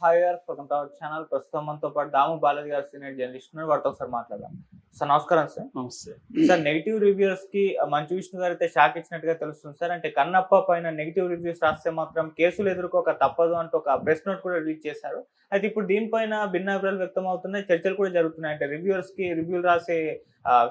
Hi గారు, welcome to our channel. ప్రస్తుతం మనతో పాటు దాము బాలాజీ గారు సీనియర్ జర్నలిస్ట్ ఉన్నారు. వారితో ఒకసారి మాట్లాడదాం. సార్ నమస్కారం సార్. నమస్తే. సార్ నెగిటివ్ రివ్యూస్ కి మంచు విష్ణు గారు అయితే షాక్ ఇచ్చినట్టుగా తెలుస్తుంది సార్. అంటే కన్నప్ప పైన నెగిటివ్ రివ్యూస్ రాస్తే మాత్రం కేసులు ఎదుర్కోక తప్పదు అంటూ ఒక ప్రెస్ నోట్ కూడా రిలీజ్ చేశారు. అయితే ఇప్పుడు దీనిపైన భిన్నాభిప్రాయాలు వ్యక్తం అవుతున్నాయి, చర్చలు కూడా జరుగుతున్నాయి. అంటే రివ్యూవర్స్ కి రివ్యూలు రాసే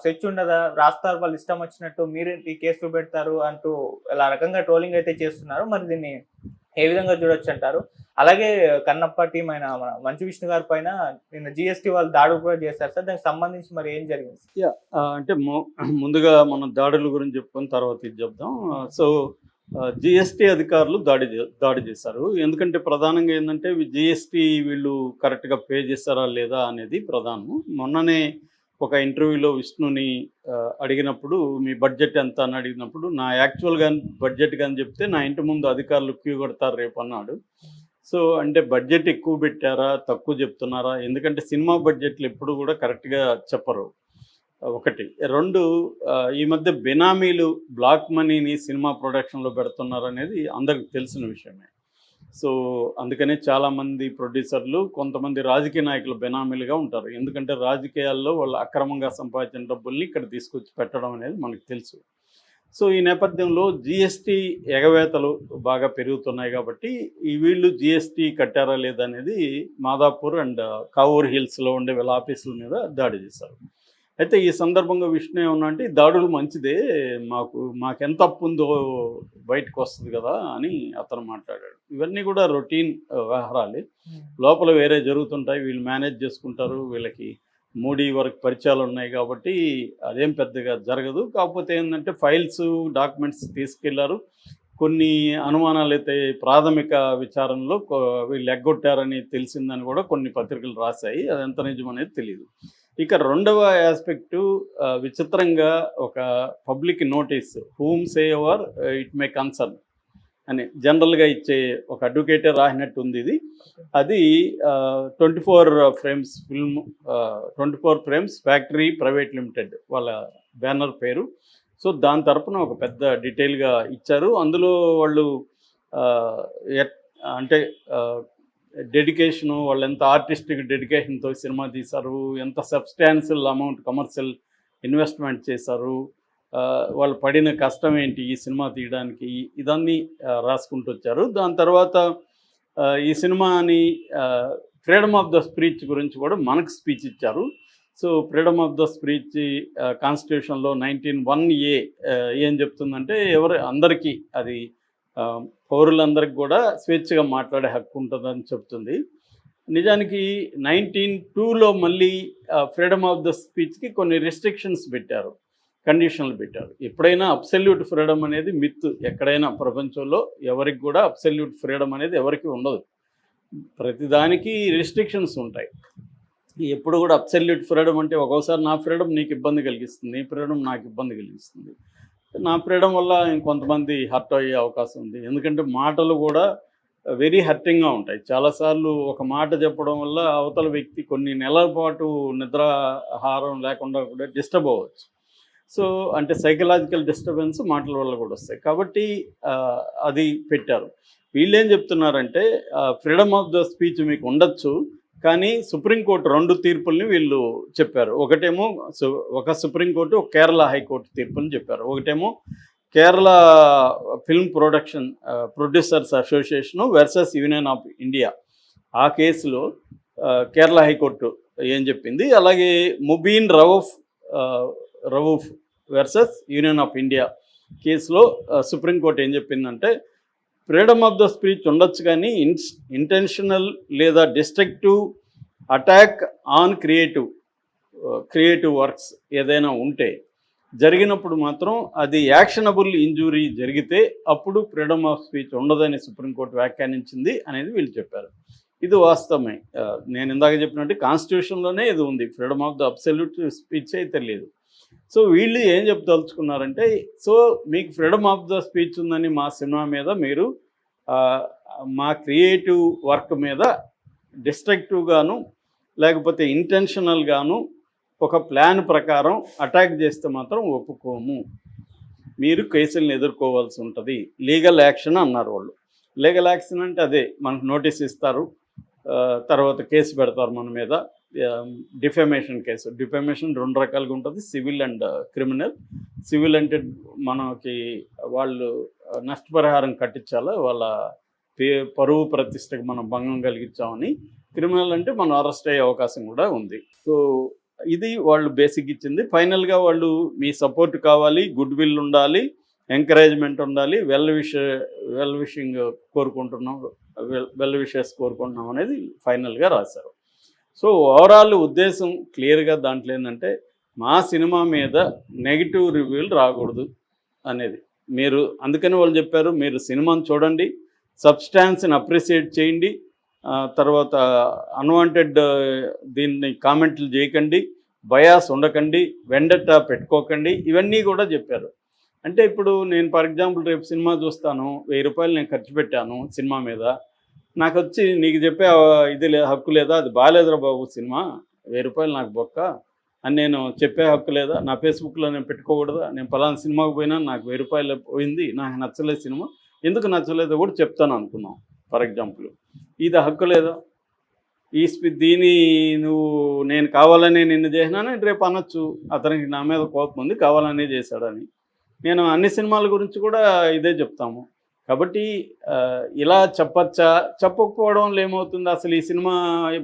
స్వేచ్ఛ ఉండదా, రాస్తారు వాళ్ళు ఇష్టం వచ్చినట్టు, మీరేంటి కేసులు పెడతారు అంటూ ఇలా రకంగా ట్రోలింగ్ అయితే చేస్తున్నారు. మరి దీన్ని ఏ విధంగా చూడొచ్చు అంటారు? అలాగే కన్నప్ప టీం అయిన మంచు విష్ణు గారి పైన నిన్న జిఎస్టీ వాళ్ళు దాడులు కూడా చేశారు సార్. దానికి సంబంధించి మరి ఏం జరిగింది? అంటే ముందుగా మనం దాడుల గురించి చెప్పుకొని తర్వాత ఇది చెప్దాం. సో జిఎస్టీ అధికారులు దాడి చేశారు. ఎందుకంటే ప్రధానంగా ఏంటంటే జిఎస్టీ వీళ్ళు కరెక్ట్గా పే చేస్తారా లేదా అనేది ప్రధానం. మొన్ననే ఒక ఇంటర్వ్యూలో విష్ణుని అడిగినప్పుడు మీ బడ్జెట్ ఎంత అని అడిగినప్పుడు నా యాక్చువల్గా బడ్జెట్ కానీ చెప్తే నా ఇంటి ముందు అధికారులు క్యూ కొడతారు రేపు అన్నాడు. సో అంటే బడ్జెట్ ఎక్కువ పెట్టారా, తక్కువ చెప్తున్నారా? ఎందుకంటే సినిమా బడ్జెట్లు ఎప్పుడు కూడా కరెక్ట్గా చెప్పరు. ఒకటి. రెండు, ఈ మధ్య బినామీలు బ్లాక్ మనీని సినిమా ప్రొడక్షన్లో పెడుతున్నారు అనేది అందరికి తెలిసిన విషయమే. సో అందుకనే చాలామంది ప్రొడ్యూసర్లు, కొంతమంది రాజకీయ నాయకులు బెనామీలుగా ఉంటారు. ఎందుకంటే రాజకీయాల్లో వాళ్ళు అక్రమంగా సంపాదించిన డబ్బుల్ని ఇక్కడ తీసుకొచ్చి పెట్టడం అనేది మనకు తెలుసు. సో ఈ నేపథ్యంలో జిఎస్టీ ఎగవేతలు బాగా పెరుగుతున్నాయి కాబట్టి వీళ్ళు జిఎస్టీ కట్టారా లేదా అనేది మాదాపూర్ అండ్ కావూర్ హిల్స్లో ఉండే వీళ్ళ ఆఫీసుల మీద దాడి చేశారు. అయితే ఈ సందర్భంగా విష్ణు ఏమన్నా అంటే ఈ దాడులు మంచిదే, మాకెంత అప్పు ఉందో బయటకు వస్తుంది కదా అని అతను మాట్లాడాడు. ఇవన్నీ కూడా రొటీన్ వ్యవహారాలే, లోపల వేరే జరుగుతుంటాయి, వీళ్ళు మేనేజ్ చేసుకుంటారు. వీళ్ళకి మూడీ వరకు పరిచయాలు ఉన్నాయి కాబట్టి అదేం పెద్దగా జరగదు. కాకపోతే ఏంటంటే ఫైల్స్, డాక్యుమెంట్స్ తీసుకెళ్లారు. కొన్ని అనుమానాలు అయితే ప్రాథమిక విచారణలో వీళ్ళు ఎగ్గొట్టారని తెలిసిందని కూడా కొన్ని పత్రికలు రాశాయి. అది ఎంత నిజం అనేది తెలియదు. ఇక రెండవ ఆస్పెక్టు, విచిత్రంగా ఒక public notice whom say ever it may concern అని జనరల్గా ఇచ్చే ఒక అడ్వకేటే రాసినట్టు ఉంది ఇది. అది 24 frames film, 24 frames factory private limited వాళ్ళ బ్యానర్ పేరు. సో దాని తరపున ఒక పెద్ద డీటెయిల్గా ఇచ్చారు. అందులో వాళ్ళు అంటే డెడికేషను, వాళ్ళు ఎంత ఆర్టిస్టిక్ డెడికేషన్తో సినిమా తీశారు, ఎంత సబ్స్టాన్షియల్ అమౌంట్ కమర్షియల్ ఇన్వెస్ట్మెంట్ చేశారు, వాళ్ళు పడిన కష్టం ఏంటి ఈ సినిమా తీయడానికి, ఇదన్నీ రాసుకుంటూ వచ్చారు. దాని తర్వాత ఈ సినిమాని ఫ్రీడమ్ ఆఫ్ ద స్పీచ్ గురించి కూడా మనకు స్పీచ్ ఇచ్చారు. So freedom of the speech కాన్స్టిట్యూషన్లో 19(1)A ఏం చెప్తుందంటే అందరికీ, అది పౌరులందరికీ కూడా స్వేచ్ఛగా మాట్లాడే హక్కు ఉంటుందని చెప్తుంది. నిజానికి 19(2)లో మళ్ళీ ఫ్రీడమ్ ఆఫ్ ద స్పీచ్కి కొన్ని రెస్ట్రిక్షన్స్ పెట్టారు, కండిషన్లు పెట్టారు. ఎప్పుడైనా అబ్సల్యూట్ ఫ్రీడమ్ అనేది మిత్. ఎక్కడైనా ప్రపంచంలో ఎవరికి కూడా అబ్సల్యూట్ ఫ్రీడమ్ అనేది ఎవరికి ఉండదు. ప్రతిదానికి రెస్ట్రిక్షన్స్ ఉంటాయి. ఎప్పుడు కూడా అబ్సల్యూట్ ఫ్రీడమ్ అంటే ఒక్కోసారి నా ఫ్రీడమ్ నీకు ఇబ్బంది కలిగిస్తుంది, నీ ఫ్రీడమ్ నాకు ఇబ్బంది కలిగిస్తుంది. నా ఫ్రీడమ్ వల్ల ఇంకొంతమంది హర్ట్ అయ్యే అవకాశం ఉంది. ఎందుకంటే మాటలు కూడా వెరీ హర్టింగ్గా ఉంటాయి. చాలాసార్లు ఒక మాట చెప్పడం వల్ల అవతల వ్యక్తి కొన్ని నెలల పాటు నిద్రాహారం లేకుండా కూడా డిస్టర్బ్ అవ్వచ్చు. సో అంటే సైకలాజికల్ డిస్టర్బెన్స్ మాటల వల్ల కూడా వస్తాయి. కాబట్టి అది పెట్టారు. వీళ్ళేం చెప్తున్నారంటే ఫ్రీడమ్ ఆఫ్ ద స్పీచ్ మీకు ఉండొచ్చు, కానీ సుప్రీంకోర్టు 2 తీర్పుల్ని వీళ్ళు చెప్పారు. ఒకటేమో ఒక సుప్రీంకోర్టు, ఒక కేరళ హైకోర్టు తీర్పుని చెప్పారు. ఒకటేమో Kerala film producers association versus union of India, ఆ కేసులో కేరళ హైకోర్టు ఏం చెప్పింది. అలాగే Mubeen Rauf versus union of India కేసులో సుప్రీంకోర్టు ఏం చెప్పిందంటే ఫ్రీడమ్ ఆఫ్ ద స్పీచ్ ఉండొచ్చు, కానీ ఇంటెన్షనల్ లేదా destructive attack on creative works ఏదైనా ఉంటే జరిగినప్పుడు మాత్రం అది యాక్షనబుల్ ఇంజూరీ జరిగితే అప్పుడు ఫ్రీడమ్ ఆఫ్ స్పీచ్ ఉండదని సుప్రీంకోర్టు వ్యాఖ్యానించింది అనేది వీళ్ళు చెప్పారు. ఇది వాస్తవమే. నేను ఇందాక చెప్పినట్టు కాన్స్టిట్యూషన్లోనే ఇది ఉంది, freedom of the absolute speech అయితే లేదు. సో వీళ్ళు ఏం చెప్పదలుచుకున్నారంటే, సో మీకు ఫ్రీడమ్ ఆఫ్ ద స్పీచ్ ఉందని మా సినిమా మీద మీరు మా క్రియేటివ్ వర్క్ మీద డిస్ట్రక్టివ్గాను లేకపోతే ఇంటెన్షనల్గాను ఒక ప్లాన్ ప్రకారం అటాక్ చేస్తే మాత్రం ఒప్పుకోము, మీరు కేసులను ఎదుర్కోవాల్సి ఉంటుంది, లీగల్ యాక్షన్ అన్నారు వాళ్ళు. లీగల్ యాక్షన్ అంటే అదే, మనకు నోటీస్ ఇస్తారు, తర్వాత కేసు పెడతారు మన మీద, డిఫమేషన్ కేసు. డిఫమేషన్ 2 రకాలుగా ఉంటుంది, సివిల్ అండ్ క్రిమినల్. సివిల్ అంటే మనకి వాళ్ళు నష్టపరిహారం కట్టించాలి, వాళ్ళ పరువు ప్రతిష్టకు మనం భంగం కలిగించామని. క్రిమినల్ అంటే మనం అరెస్ట్ అయ్యే అవకాశం కూడా ఉంది. సో ఇది వాళ్ళు బేసిక్ ఇచ్చింది. ఫైనల్గా వాళ్ళు మీ సపోర్ట్ కావాలి, గుడ్ విల్ ఉండాలి, ఎంకరేజ్మెంట్ ఉండాలి, వెల్ విషింగ్ కోరుకుంటున్నాం, వెల్ విషెస్ కోరుకుంటున్నాం అనేది ఫైనల్గా రాశారు. సో ఓవరాల్ ఉద్దేశం క్లియర్గా దాంట్లో ఏంటంటే మా సినిమా మీద నెగిటివ్ రివ్యూలు రాకూడదు అనేది. మీరు అందుకని వాళ్ళు చెప్పారు, మీరు సినిమాని చూడండి, సబ్స్టాన్స్ని అప్రిషియేట్ చేయండి, తర్వాత అన్వాంటెడ్ దీన్ని కామెంట్లు చేయకండి, బయాస్ ఉండకండి, వెండటా పెట్టుకోకండి, ఇవన్నీ కూడా చెప్పారు. అంటే ఇప్పుడు నేను ఫర్ ఎగ్జాంపుల్ రేపు సినిమా చూస్తాను, 1000 రూపాయలు నేను ఖర్చు పెట్టాను సినిమా మీద, నాకు వచ్చి నీకు చెప్పే ఇది హక్కు లేదా, అది బాగాలేదురా బాబు సినిమా, 1000 రూపాయలు నాకు బొక్క అని నేను చెప్పే హక్కు లేదా, నా ఫేస్బుక్లో నేను పెట్టుకోకూడదా, నేను పలానా సినిమాకి పోయినా నాకు 1000 రూపాయలు పోయింది, నాకు నచ్చలేదు సినిమా, ఎందుకు నచ్చలేదో కూడా చెప్తాను అనుకున్నాం ఫర్ ఎగ్జాంపుల్. ఇది హక్కు లేదా? దీని నువ్వు నేను కావాలనే నిన్ను చేసినానని రేపు అనొచ్చు, అతనికి నా మీద కోపం ఉంది కావాలనే చేశాడని. నేను అన్ని సినిమాల గురించి కూడా ఇదే చెప్తాము. కాబట్టి ఇలా చెప్పచ్చా, చెప్పకపోవడం వల్ల ఏమవుతుంది, అసలు ఈ సినిమా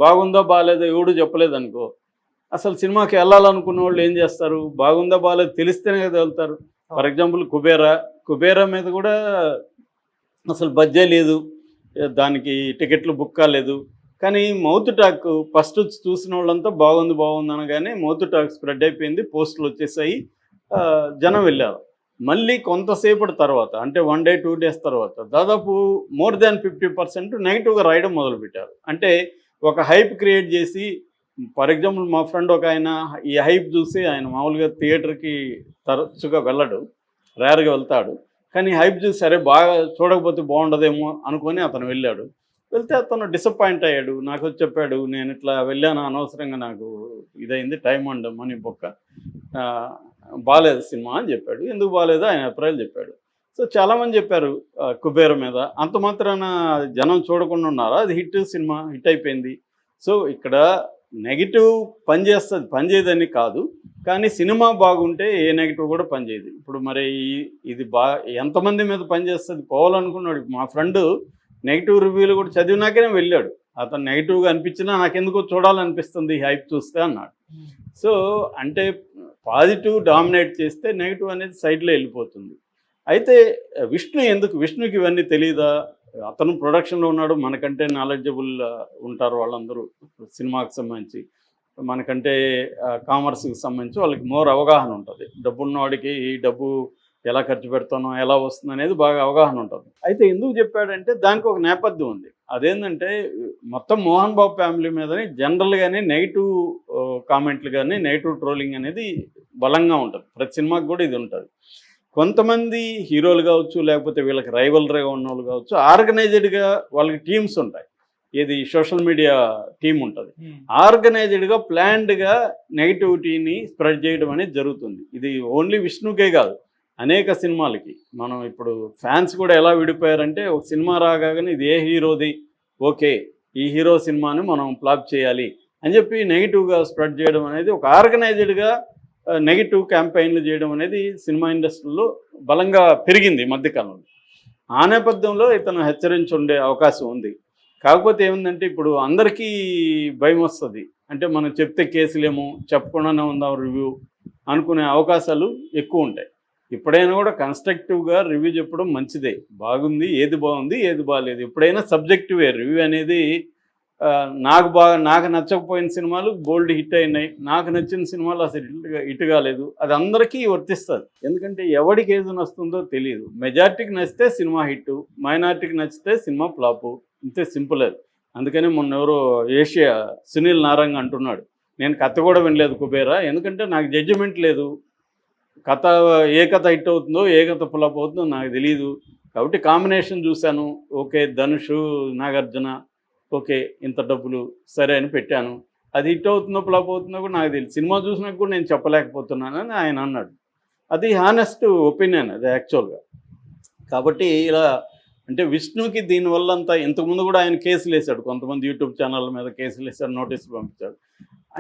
బాగుందో బాగాలేదో ఎవడు చెప్పలేదు అనుకో, అసలు సినిమాకి వెళ్ళాలనుకున్న వాళ్ళు ఏం చేస్తారు, బాగుందో బాగాలేదో తెలిస్తేనే కదా వెళ్తారు. ఫర్ ఎగ్జాంపుల్ కుబేరా మీద కూడా అసలు బడ్జే లేదు, దానికి టికెట్లు బుక్ కాలేదు, కానీ మౌత్ టాక్ ఫస్ట్ చూసిన వాళ్ళంతా బాగుంది అనగానే మౌత్ టాక్ స్ప్రెడ్ అయిపోయింది, పోస్టులు వచ్చేసాయి, జనం వెళ్ళారు. మళ్ళీ కొంతసేపటి తర్వాత అంటే 1 day 2 days తర్వాత దాదాపు మోర్ దాన్ 50% నెగిటివ్గా రాయడం మొదలుపెట్టారు. అంటే ఒక హైప్ క్రియేట్ చేసి, ఫర్ ఎగ్జాంపుల్ మా ఫ్రెండ్ ఒక ఆయన ఈ హైప్ చూసి, ఆయన మామూలుగా థియేటర్కి తరచుగా వెళ్ళడు, రేర్గా వెళ్తాడు, కానీ హైప్ చూసి సరే బాగా చూడకపోతే బాగుండదేమో అనుకొని అతను వెళ్ళాడు. వెళ్తే అతను డిసప్పాయింట్ అయ్యాడు, నాకు వచ్చి చెప్పాడు, నేను ఇట్లా వెళ్ళాను అనవసరంగా నాకు ఇదైంది, టైం అండ్ మనీ బొక్క, బాగాలేదు సినిమా అని చెప్పాడు. ఎందుకు బాగాలేదు ఆయన అభిప్రాయాలు చెప్పాడు. సో చాలామంది చెప్పారు కుబేర మీద, అంత మాత్రాన జనం చూడకుండా ఉన్నారా, అది సినిమా హిట్ అయిపోయింది. సో ఇక్కడ నెగిటివ్ పనిచేయదని కాదు, కానీ సినిమా బాగుంటే ఏ నెగిటివ్ కూడా పనిచేయదు. ఇప్పుడు మరి ఇది ఎంతమంది మీద పనిచేస్తుంది, పోవాలనుకున్నాడు. మా ఫ్రెండ్ నెగిటివ్ రివ్యూలు కూడా చదివినాకనే వెళ్ళాడు, అతను నెగిటివ్గా అనిపించినా నాకెందుకో చూడాలనిపిస్తుంది హైప్ చూస్తే అన్నాడు. సో అంటే పాజిటివ్ డామినేట్ చేస్తే నెగిటివ్ అనేది సైడ్లో వెళ్ళిపోతుంది. అయితే విష్ణుకి ఇవన్నీ తెలియదా, అతను ప్రొడక్షన్లో ఉన్నాడు, మనకంటే నాలెడ్జబుల్ ఉంటారు వాళ్ళందరూ, సినిమాకి సంబంధించి మనకంటే కామర్స్కి సంబంధించి వాళ్ళకి మోర్ అవగాహన ఉంటుంది. డబ్బున్నవాడికి ఈ డబ్బు ఎలా ఖర్చు పెడతానో ఎలా వస్తుంది అనేది బాగా అవగాహన ఉంటుంది. అయితే ఎందుకు చెప్పాడంటే దానికి ఒక నేపథ్యం ఉంది. అదేంటంటే మొత్తం మోహన్ బాబు ఫ్యామిలీ మీదని జనరల్గానే నెగిటివ్ కామెంట్లు కానీ నెగిటివ్ ట్రోలింగ్ అనేది బలంగా ఉంటుంది. ప్రతి సినిమాకి కూడా ఇది ఉంటుంది. కొంతమంది హీరోలు కావచ్చు, లేకపోతే వీళ్ళకి రైవల్రీగా ఉన్న వాళ్ళు కావచ్చు, ఆర్గనైజ్డ్గా వాళ్ళకి టీమ్స్ ఉంటాయి, ఏది సోషల్ మీడియా టీం ఉంటుంది, ఆర్గనైజ్డ్గా ప్లాన్డ్గా నెగిటివిటీని స్ప్రెడ్ చేయడం అనేది జరుగుతుంది. ఇది ఓన్లీ విష్ణుకే కాదు, అనేక సినిమాలకి. మనం ఇప్పుడు ఫ్యాన్స్ కూడా ఎలా విడిపోయారంటే, ఒక సినిమా రాగానే ఇది ఏ హీరోది, ఓకే ఈ హీరో సినిమాని మనం ఫ్లాప్ చేయాలి అని చెప్పి నెగిటివ్గా స్ప్రెడ్ చేయడం అనేది, ఒక ఆర్గనైజ్డ్గా నెగిటివ్ క్యాంపెయిన్లు చేయడం అనేది సినిమా ఇండస్ట్రీలో బలంగా పెరిగింది మధ్యకాలంలో. ఆ నేపథ్యంలో ఇతను హెచ్చరించి ఉండే అవకాశం ఉంది. కాకపోతే ఏముందంటే ఇప్పుడు అందరికీ భయం వస్తుంది, అంటే మనం చెప్తే కేసులేమో, చెప్పకుండానే ఉందాం రివ్యూ అనుకునే అవకాశాలు ఎక్కువ ఉంటాయి. ఎప్పుడైనా కూడా కన్స్ట్రక్టివ్గా రివ్యూ చెప్పడం మంచిదే, బాగుంది ఏది బాగుంది ఏది బాగాలేదు, ఎప్పుడైనా సబ్జెక్టివే రివ్యూ అనేది. నాకు నచ్చకపోయిన సినిమాలు బోల్డ్ హిట్ అయినాయి, నాకు నచ్చిన సినిమాలు అసలు హిట్ కాలేదు, అది అందరికీ వర్తిస్తుంది. ఎందుకంటే ఎవరికి ఏది నచ్చుతుందో తెలియదు. మెజార్టీకి నచ్చితే సినిమా హిట్, మైనార్టీకి నచ్చితే సినిమా ఫ్లాపు, ఇంతే సింపుల్ అది. అందుకని మొన్న ఎవరో సునీల్ నారంగ్ అంటున్నాడు, నేను కథ కూడా వినలేదు కుబేరా, ఎందుకంటే నాకు జడ్జిమెంట్ లేదు, కథ ఏ కథ హిట్ అవుతుందో ఏ కథ ఫ్లాప్ అవుతుందో నాకు తెలియదు, కాబట్టి కాంబినేషన్ చూశాను, ఓకే ధనుష్ నాగార్జున, ఓకే ఇంత డబ్బులు సరే అని పెట్టాను, అది హిట్ అవుతుందో ఫ్లాప్ అవుతుందో కూడా నాకు తెలియదు, సినిమా చూసినాక కూడా నేను చెప్పలేకపోతున్నానని ఆయన అన్నాడు. అది హానెస్ట్ ఒపీనియన్ అది యాక్చువల్గా. కాబట్టి ఇలా అంటే విష్ణుకి దీనివల్ల అంతా ఇంతకుముందు కూడా ఆయన కేసులు వేశాడు, కొంతమంది యూట్యూబ్ ఛానళ్ళ మీద కేసులు వేశాడు, నోటీసులు పంపించాడు.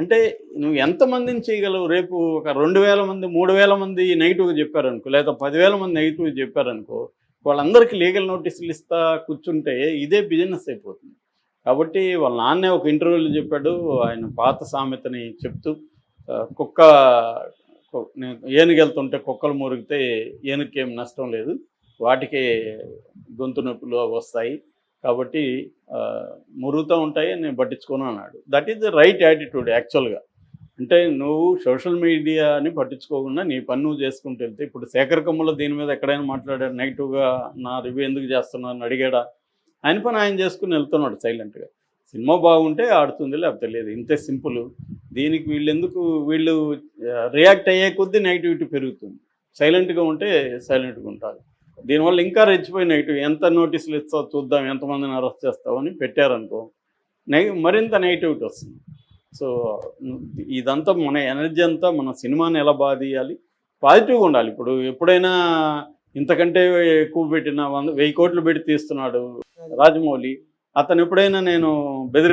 అంటే నువ్వు ఎంతమందిని చేయగలవు? రేపు ఒక 2000 మంది 3000 మంది నెగిటివ్గా చెప్పారనుకో, లేదా 10,000 మంది నెగిటివ్గా చెప్పారనుకో, వాళ్ళందరికీ లీగల్ నోటీసులు ఇస్తా కూర్చుంటే ఇదే బిజినెస్ అయిపోతుంది. కాబట్టి వాళ్ళ నాన్నే ఒక ఇంటర్వ్యూలో చెప్పాడు, ఆయన పాత సామెతని చెప్తూ కుక్క ఏనుగెళ్తుంటే కుక్కలు మురిగితే ఏనుగుకేం నష్టం లేదు, వాటికి గొంతు నొప్పులు వస్తాయి, కాబట్టి మురుగుతూ ఉంటాయి, నేను పట్టించుకోను అన్నాడు. That is the right attitude యాక్చువల్గా. అంటే నువ్వు సోషల్ మీడియాని పట్టించుకోకుండా నీ పని నువ్వు చేసుకుంటూ వెళ్తే, ఇప్పుడు శేఖర్ కమ్ముల దీని మీద ఎక్కడైనా మాట్లాడాడు నెగిటివ్గా, నా రివ్యూ ఎందుకు చేస్తున్నారని అడిగాడా? ఆయన పని ఆయన చేసుకుని వెళ్తున్నాడు సైలెంట్గా. సినిమా బాగుంటే ఆడుతుంది, లేకపోతే లేదు, ఇంతే సింపుల్. దీనికి వీళ్ళు రియాక్ట్ అయ్యే కొద్దీ నెగిటివిటీ పెరుగుతుంది. సైలెంట్గా ఉంటే సైలెంట్గా ఉంటారు. దీనివల్ల ఇంకా రెచ్చిపోయి నెగిటివ్, ఎంత నోటీసులు ఇస్తావు చూద్దాం, ఎంతమందిని అరెస్ట్ చేస్తావు అని పెట్టారనుకో, మరింత నెగిటివిటీ వస్తుంది. సో ఇదంతా మన ఎనర్జీ అంతా మన సినిమాని ఎలా బాగా తీయాలి, పాజిటివ్గా ఉండాలి. ఇప్పుడు ఎప్పుడైనా ఇంతకంటే ఎక్కువ పెట్టిన 1000 కోట్లు పెట్టి తీస్తున్నాడు రాజమౌళి, అతను ఎప్పుడైనా నేను బెదిరి